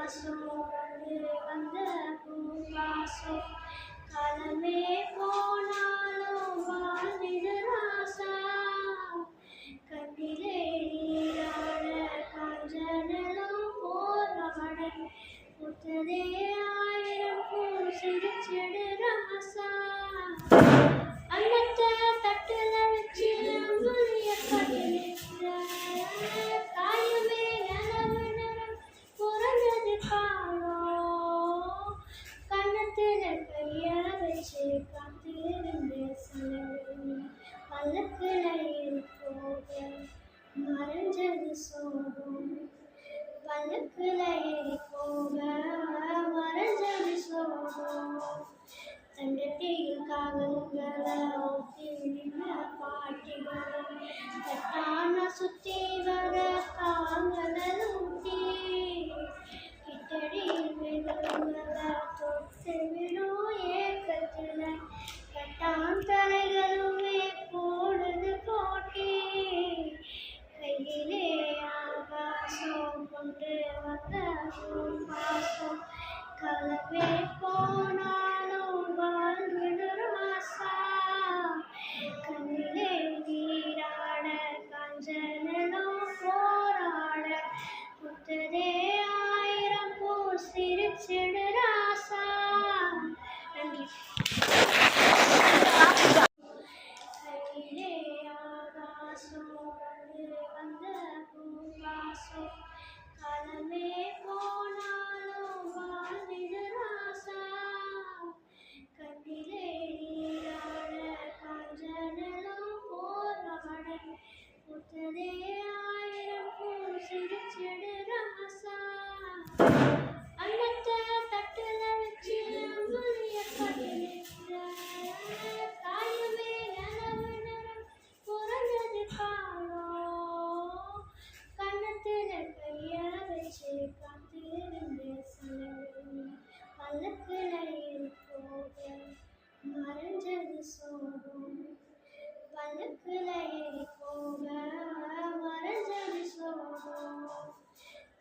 வாசம் வந்து வந்த பூவாசம் காலமே போனாலும் வாழ்ந்திடு ராசா கண்ணிலே நீராட காஞ்சனலும் போராட புத்ததே ஆயிரம் பூ சிரிச்சிடு ராசா அன்னத்தை தட்டுல வச்சு அம்புலிய கட்டிலிட்ட தாயுமே நனவு நிறம் புறந்தது காணோம் கண்ணத்துல கைய வச்சு காத்திருந்த சிலவு பல்லக்குல போக மறைஞ்சது சோகம் பல்லக்குல போக மறைஞ்சது சோகம் தண்டத்தையில் காகங்களை ஒத்தி நின்ற பாட்டிகளும் தட்டான சுத்தி வர காங்கடல் ஊட்டி கிட்டடியில் மிகுங்களை தொட்டு விடும் ஏக்கத்தில் கட்டான் தலைகளுமே போடுது போட்டி கையிலே ஆகாசம் கொண்டு வந்த பாசம் கலவே போனாலும் வாழ்விடு ராசா கண்ணிலே நீராட காஞ்சனலும் போராட புத்ததே ஆயிரம் பூ சிரிச்சிடு ராசா நன்றி கையிலே ஆகாசம் வந்து வந்த பூவாசம் காலமே போனாலும் வாழ்ந்திடு ராசா கண்ணிலே நீராட காஞ்சனலும் போராட புத்ததே ஆயிரம் பூ சிரிச்சிடு ராசா அன்னத்தை தட்டுல வச்சு அம்புலிய கட்டிலிட்ட தாயுமே நனவு நிறம் புறந்தது காணோம் கண்ணத்துல கைய வச்சு காத்திருந்த சிலவு பல்லக்குல போக மறைஞ்சது சோகம் பல்லக்குல போக மறைஞ்சது சோகம்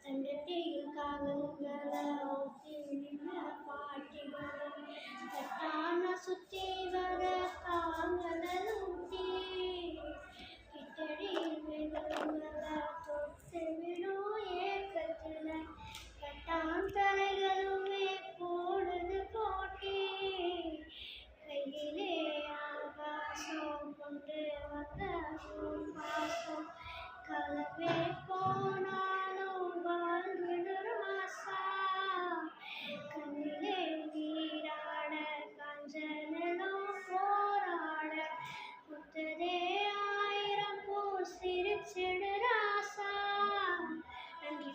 தண்டத்தையில் காகங்களை ஒத்தி நின்ற பாட்டிகளும் தட்டான சுத்தி வர காங்கடல் ஊட்டி கிட்டடியில் மிகுங்களை தொட்டு விடும் ஏக்கத்தில் கட்டான் தலைகளுமே போடுது போட்டி கையிலே ஆகாசம் கொண்டு வந்த பாசம் கலவே போனாலும் வாழ்விடு ராசா கண்ணிலே நீராட காஞ்சனலும் போராட புத்ததே ஆயிரம் பூ சிரிச்சிடு ராசா நன்றி